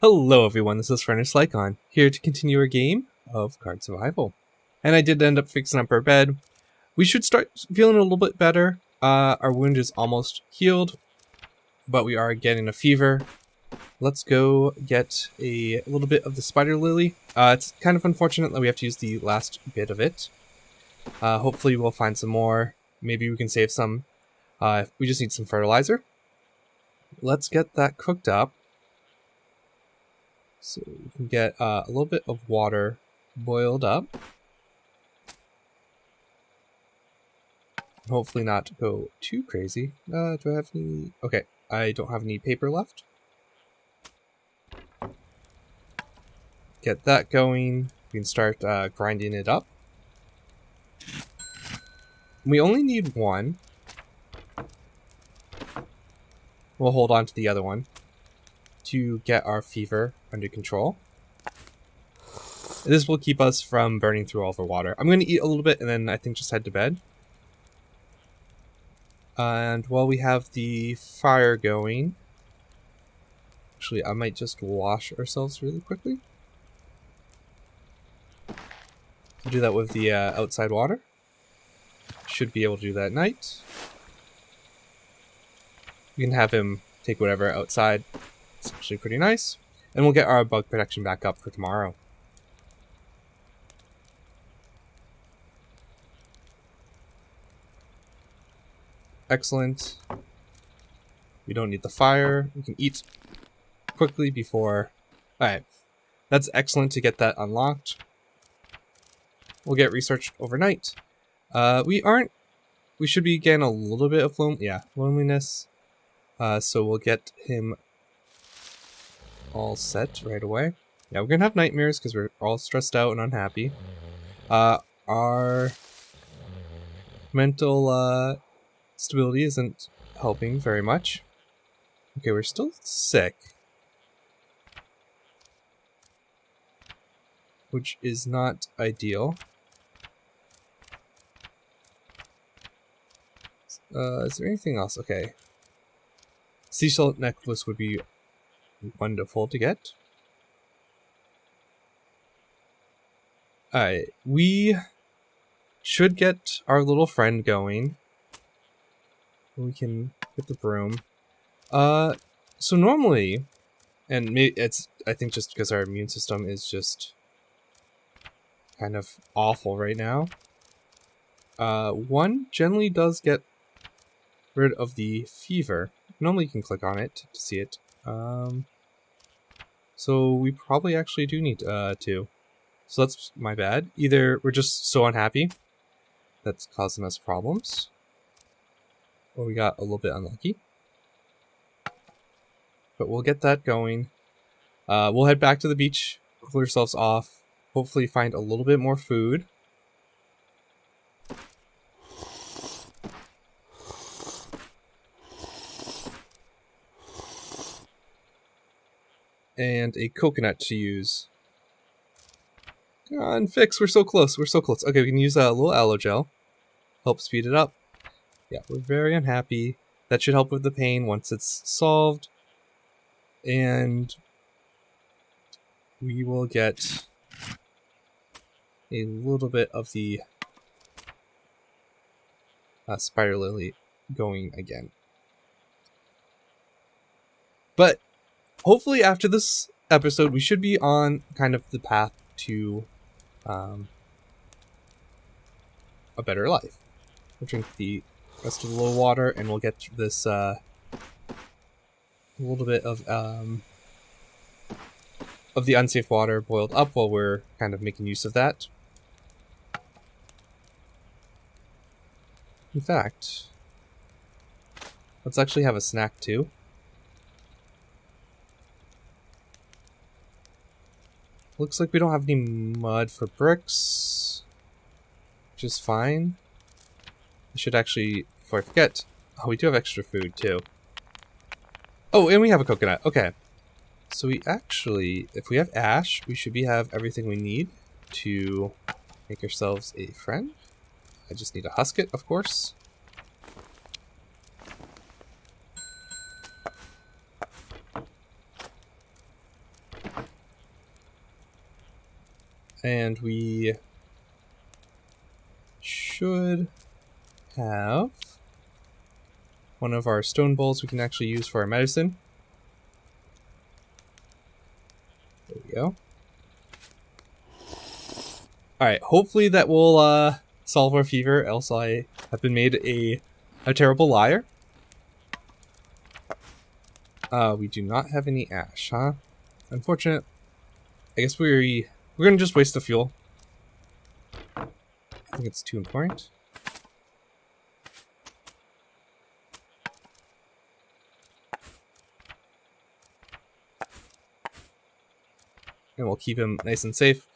Hello everyone, this is Furnace Lycon, here to continue our game of Card Survival. And I did end up fixing up our bed. We should start feeling a little bit better. Our wound is almost healed, but we are getting a fever. Let's go get a little bit of the spider lily. It's kind of unfortunate that we have to use the last bit of it. Hopefully we'll find some more. Maybe we can save some. We just need some fertilizer. Let's get that cooked up. So we can get a little bit of water boiled up. Hopefully not go too crazy. Do I have any? Okay, I don't have any paper left. Get that going. We can start grinding it up. We only need one. We'll hold on to the other one to get our fever under control. This will keep us from burning through all of our water. I'm going to eat a little bit and then I think just head to bed. And while we have the fire going, actually I might just wash ourselves really quickly. Do that with the outside water. Should be able to do that at night. We can have him take whatever outside. It's actually pretty nice. And we'll get our bug protection back up for tomorrow. Excellent. We don't need the fire. We can eat quickly before... Alright. That's excellent to get that unlocked. We'll get researched overnight. We should be getting a little bit of loneliness. So we'll get him all set right away. Yeah, we're gonna have nightmares because we're all stressed out and unhappy. Our mental stability isn't helping very much. Okay, we're still sick, which is not ideal. Is there anything else? Okay. Seashell necklace would be wonderful to get. Alright, we should get our little friend going. We can get the broom. So normally, and maybe it's, I think just because our immune system is just kind of awful right now. One generally does get rid of the fever. Normally you can click on it to see it. So we probably actually do need to. So that's my bad. Either we're just so unhappy that's causing us problems, or we got a little bit unlucky. But we'll get that going. We'll head back to the beach, cool ourselves off, hopefully find a little bit more food. And a coconut to use. Come on, fix. We're so close. We're so close. Okay, we can use a little aloe gel. Help speed it up. Yeah, we're very unhappy. That should help with the pain once it's solved. And we will get a little bit of the spider lily going again. But hopefully after this episode, we should be on kind of the path to a better life. We'll drink the rest of the little water and we'll get this a little bit of the unsafe water boiled up while we're kind of making use of that. In fact, let's actually have a snack too. Looks like we don't have any mud for bricks, which is fine. I should actually, before I forget, oh, we do have extra food too. Oh, and we have a coconut. Okay. So we actually, if we have ash, we should have everything we need to make ourselves a friend. I just need to husk it, of course. And we should have one of our stone bowls we can actually use for our medicine. There we go. Alright, hopefully that will solve our fever, else I have been made a terrible liar. We do not have any ash, huh? Unfortunate. I guess we're gonna just waste the fuel. I think it's too important. And we'll keep him nice and safe.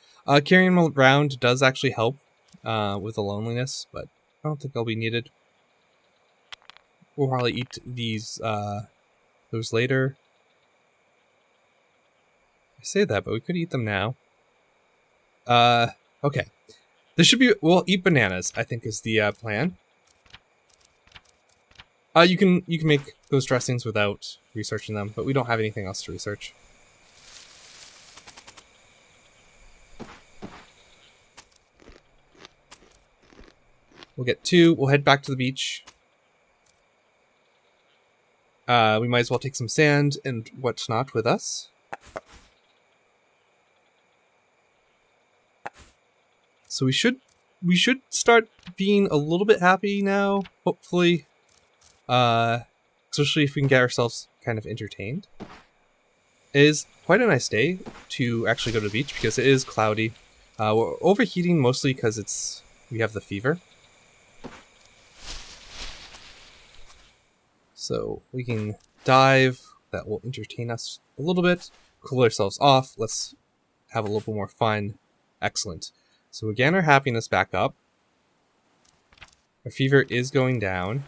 Carrying him around does actually help with the loneliness, but I don't think they'll be needed. We'll probably eat those later. I say that, but we could eat them now. Okay. We'll eat bananas, I think is the plan. You can make those dressings without researching them, but we don't have anything else to research. We'll get 2. We'll head back to the beach. We might as well take some sand and whatnot with us. So we should start being a little bit happy now, hopefully. Especially if we can get ourselves kind of entertained. It is quite a nice day to actually go to the beach because it is cloudy. We're overheating mostly because we have the fever. So we can dive. That will entertain us a little bit. Cool ourselves off. Let's have a little bit more fun. Excellent. So again, our happiness back up. Our fever is going down.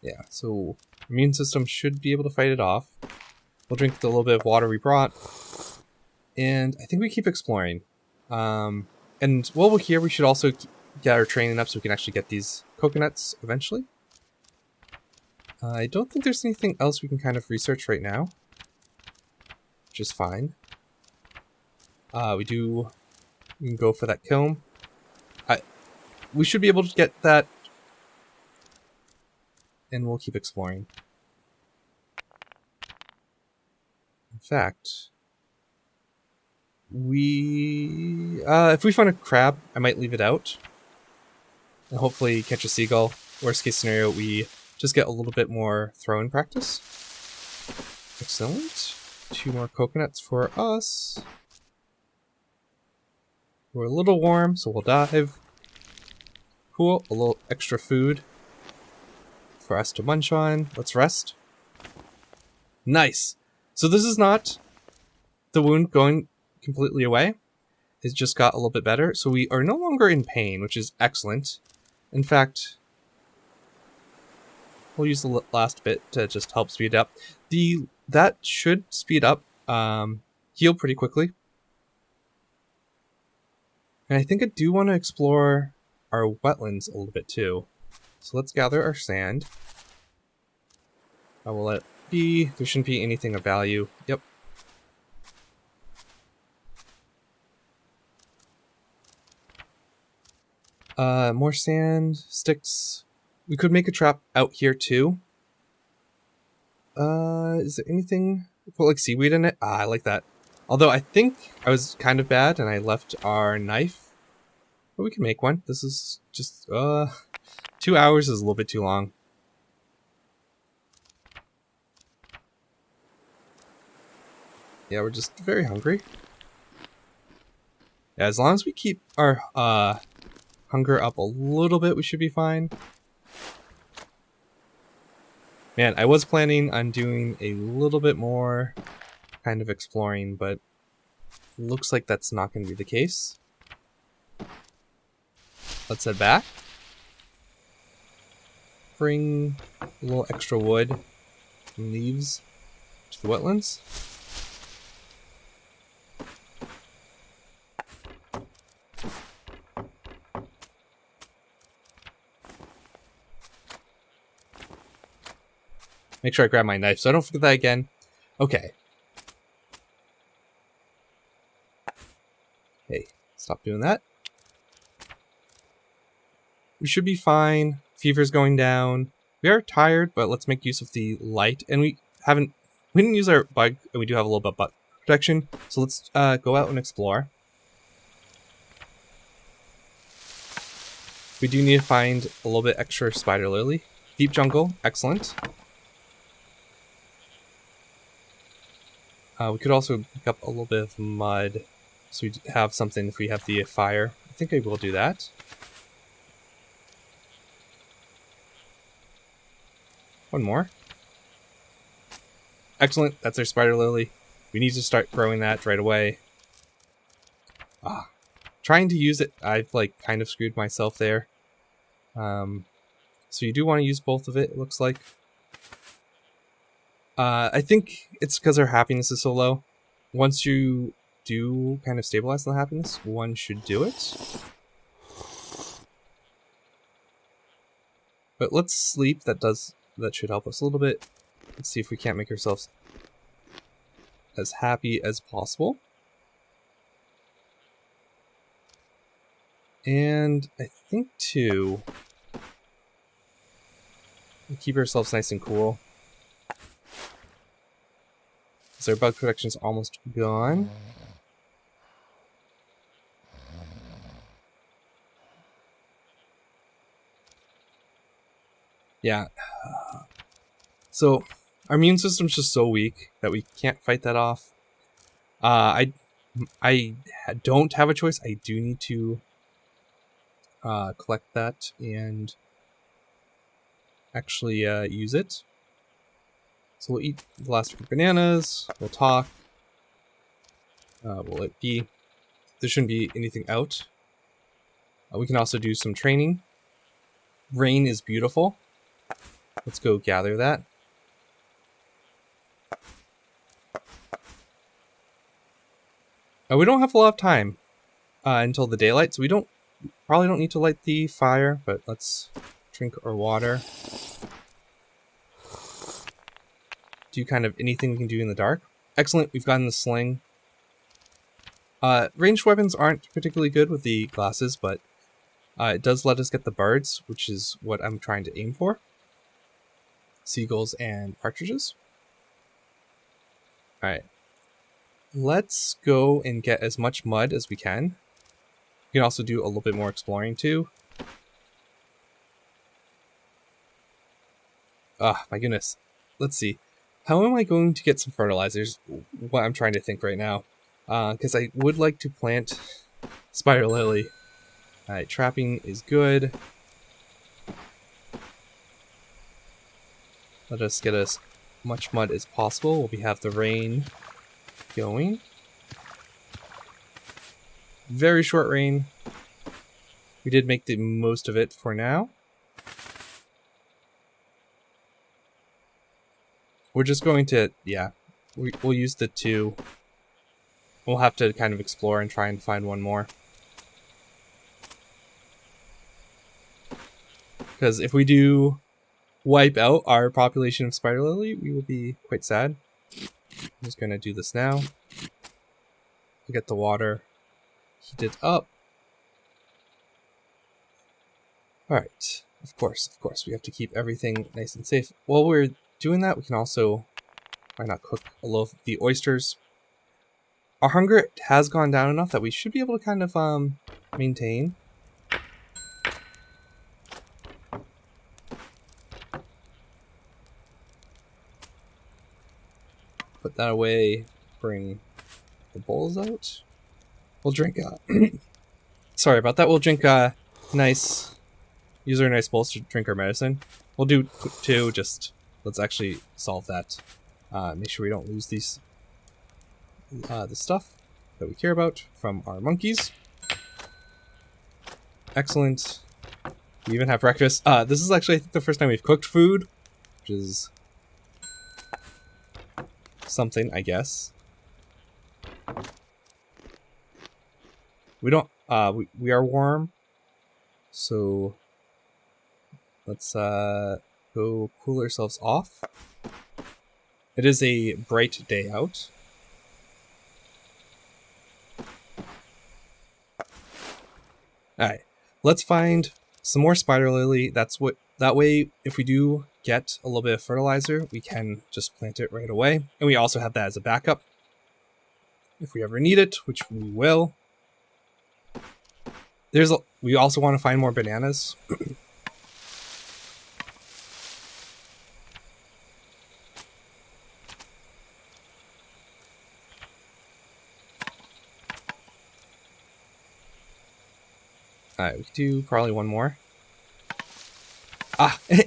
Yeah, so immune system should be able to fight it off. We'll drink the little bit of water we brought. And I think we keep exploring. And while we're here, we should also get our training up so we can actually get these coconuts eventually. I don't think there's anything else we can kind of research right now. Which is fine. We can go for that kiln. We should be able to get that. And we'll keep exploring. In fact, if we find a crab, I might leave it out. And hopefully catch a seagull. Worst case scenario, we just get a little bit more throwing practice. Excellent. 2 more coconuts for us. We're a little warm, so we'll dive. Cool, a little extra food for us to munch on. Let's rest. Nice. So this is not the wound going completely away. It just got a little bit better. So we are no longer in pain, which is excellent. In fact, we'll use the last bit to just help speed up. That should speed up, heal pretty quickly. And I think I do want to explore our wetlands a little bit too. So let's gather our sand. I will let it be. There shouldn't be anything of value. Yep. More sand, sticks. We could make a trap out here too. Is there anything? Put like seaweed in it? I like that. Although I think I was kind of bad and I left our knife. But we can make one. This is just 2 hours is a little bit too long. Yeah, we're just very hungry. Yeah, as long as we keep our hunger up a little bit, we should be fine. Man, I was planning on doing a little bit more kind of exploring, but looks like that's not going to be the case. Let's head back. Bring a little extra wood and leaves to the wetlands. Make sure I grab my knife so I don't forget that again. Okay. Hey, stop doing that. We should be fine. Fever's going down. We are tired, but let's make use of the light. And we didn't use our bug, and we do have a little bit of bug protection. So let's go out and explore. We do need to find a little bit extra spider lily. Deep jungle, excellent. We could also pick up a little bit of mud, so we have something if we have the fire. I think I will do that. One more. Excellent, that's our spider lily. We need to start growing that right away. Trying to use it, I've like kind of screwed myself there. So you do want to use both of it looks like. I think it's because our happiness is so low. Once you do kind of stabilize the happiness, one should do it. But let's sleep, that should help us a little bit. Let's see if we can't make ourselves as happy as possible. And I think too, we keep ourselves nice and cool. So our bug protection is almost gone. Yeah. So our immune system's just so weak that we can't fight that off. I don't have a choice. I do need to collect that and actually use it. So we'll eat the last few bananas, we'll talk, we'll let be. There shouldn't be anything out. We can also do some training. Rain is beautiful. Let's go gather that. We don't have a lot of time until the daylight, so we probably don't need to light the fire, but let's drink our water. Do kind of anything we can do in the dark. Excellent, we've gotten the sling. Ranged weapons aren't particularly good with the glasses, but it does let us get the birds, which is what I'm trying to aim for. Seagulls and partridges. Alright. Let's go and get as much mud as we can. We can also do a little bit more exploring too. My goodness. Let's see. How am I going to get some fertilizers? What I'm trying to think right now. Because I would like to plant spider lily. Alright, trapping is good. Let us get as much mud as possible. We have the rain going. Very short rain. We did make the most of it for now. We're just going to, yeah, we'll use the two. We'll have to kind of explore and try and find one more. Because if we do wipe out our population of spider lily, we will be quite sad. I'm just going to do this now. We'll get the water heated up. Alright, of course, we have to keep everything nice and safe. While we're doing that, we can also, why not cook a little of the oysters. Our hunger has gone down enough that we should be able to kind of maintain. Put that away, bring the bowls out. We'll drink, sorry about that, we'll drink nice, use our nice bowls to drink our medicine. We'll do two, just, let's actually solve that. Make sure we don't lose these, the stuff that we care about from our monkeys. Excellent. We even have breakfast. This is actually, I think, the first time we've cooked food, which is something, I guess. We don't, we are warm, so let's go cool ourselves off. It is a bright day out. Alright, let's find some more spider lily. That way, if we do get a little bit of fertilizer, we can just plant it right away. And we also have that as a backup if we ever need it, which we will. We also want to find more bananas. Alright, we can do probably one more.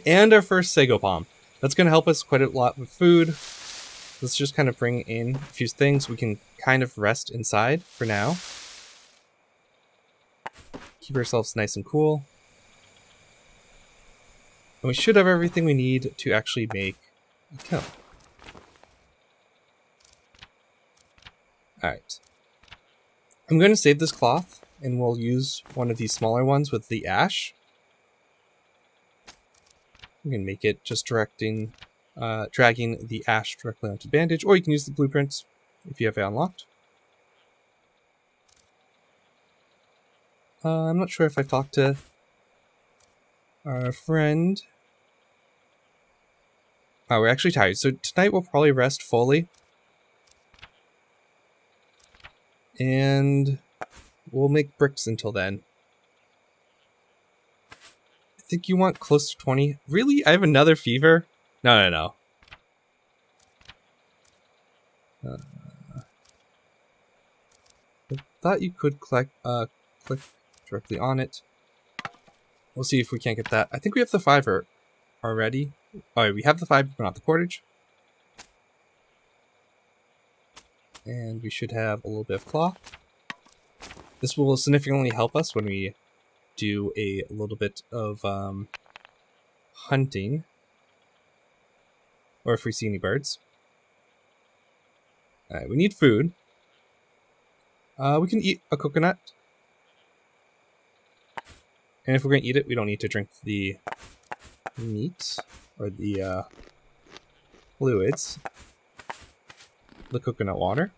And our first Sago palm. That's going to help us quite a lot with food. Let's just kind of bring in a few things. We can kind of rest inside for now. Keep ourselves nice and cool. And we should have everything we need to actually make a kiln. Alright. I'm going to save this cloth, and we'll use one of these smaller ones with the ash. We can make it just dragging the ash directly onto the bandage, or you can use the blueprints if you have it unlocked. I'm not sure if I talked to our friend. Oh, we're actually tired, so tonight we'll probably rest fully. And we'll make bricks until then. I think you want close to 20. Really? I have another fever? No. I thought you could click directly on it. We'll see if we can't get that. I think we have the fiber already. Alright, we have the fiber, but not the cordage. And we should have a little bit of cloth. This will significantly help us when we do a little bit of hunting. Or if we see any birds. Alright, we need food. We can eat a coconut. And if we're going to eat it, we don't need to drink the meat or the fluids. The coconut water.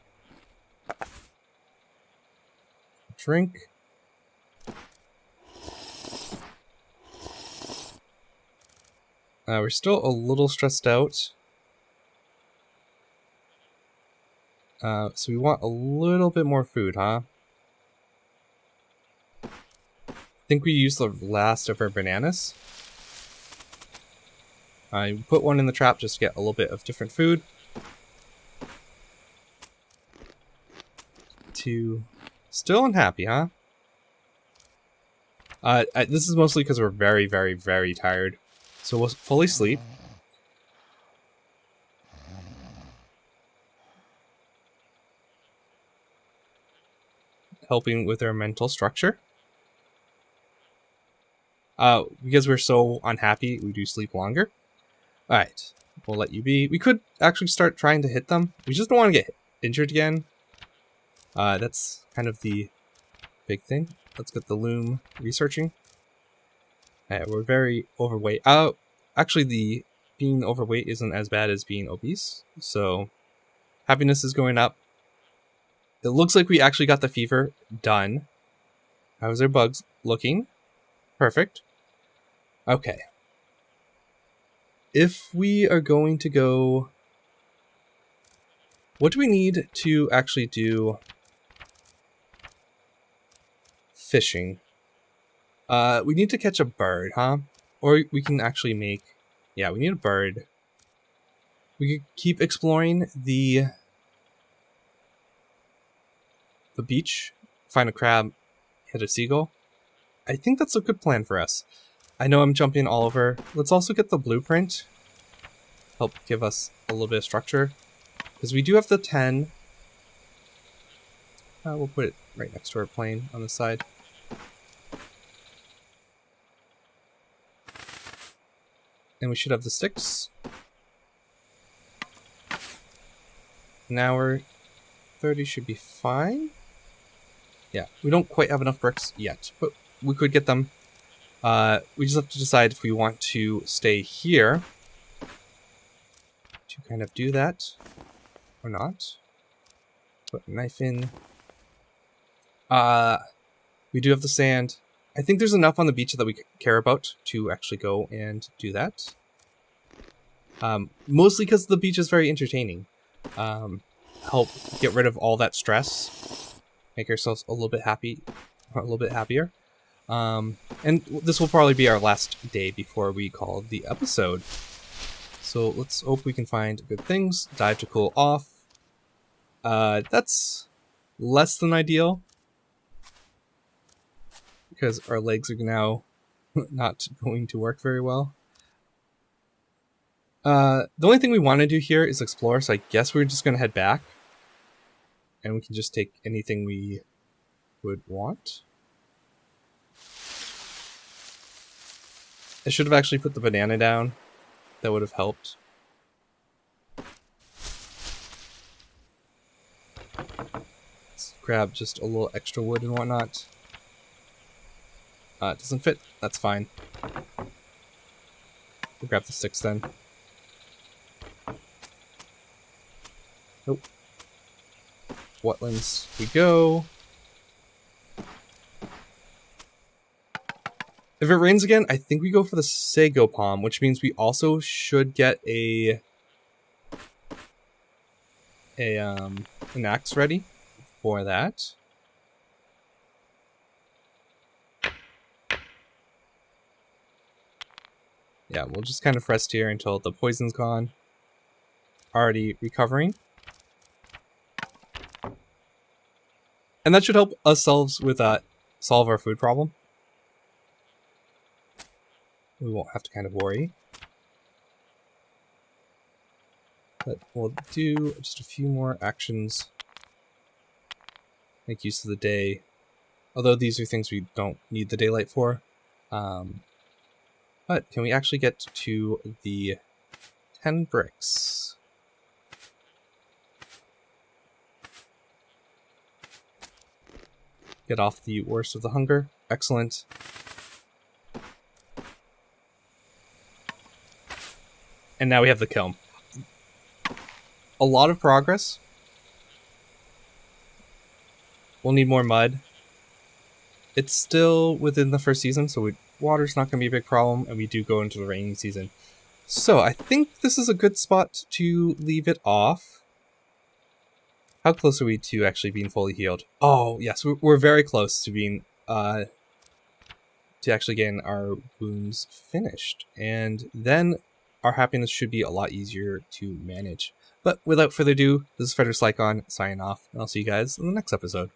Drink. We're still a little stressed out. So we want a little bit more food, huh? I think we used the last of our bananas. I put one in the trap just to get a little bit of different food. Still unhappy, huh? This is mostly because we're very, very, very tired. So we'll fully sleep. Helping with our mental structure. Because we're so unhappy, we do sleep longer. Alright, we'll let you be. We could actually start trying to hit them. We just don't want to get injured again. That's kind of the big thing. Let's get the loom researching. We're very overweight. Actually, the being overweight isn't as bad as being obese. So, happiness is going up. It looks like we actually got the fever done. How's our bugs looking? Perfect. Okay. If we are going to go... What do we need to actually do fishing? We need to catch a bird, huh? Or we can actually make... Yeah, we need a bird. We could keep exploring the beach, find a crab, hit a seagull. I think that's a good plan for us. I know I'm jumping all over. Let's also get the blueprint. Help give us a little bit of structure. Because we do have the 10. We'll put it right next to our plane on the side. And we should have the sticks. An hour 30 should be fine. Yeah, we don't quite have enough bricks yet, but we could get them. We just have to decide if we want to stay here to kind of do that or not. Put a knife in. We do have the sand. I think there's enough on the beach that we care about to actually go and do that. Mostly because the beach is very entertaining. Help get rid of all that stress, make ourselves a little bit happy, or a little bit happier. And this will probably be our last day before we call the episode. So let's hope we can find good things. Dive to cool off. That's less than ideal, because our legs are now not going to work very well. The only thing we want to do here is explore, so I guess we're just going to head back. And we can just take anything we would want. I should have actually put the banana down. That would have helped. Let's grab just a little extra wood and whatnot. It doesn't fit. That's fine. We'll grab the sticks then. Nope. Wetlands we go. If it rains again, I think we go for the Sago palm, which means we also should get an axe ready for that. Yeah, we'll just kind of rest here until the poison's gone. Already recovering. And that should help ourselves with solve our food problem. We won't have to kind of worry. But we'll do just a few more actions. Make use of the day. Although these are things we don't need the daylight for. But can we actually get to the 10 bricks? Get off the worst of the hunger. Excellent. And now we have the kiln. A lot of progress. We'll need more mud. It's still within the first season, so water's not going to be a big problem, and we do go into the rainy season. So I think this is a good spot to leave it off. How close are we to actually being fully healed? Oh, yes, we're very close to being, to actually getting our wounds finished. And then our happiness should be a lot easier to manage. But without further ado, this is Frederick Slycon signing off, and I'll see you guys in the next episode.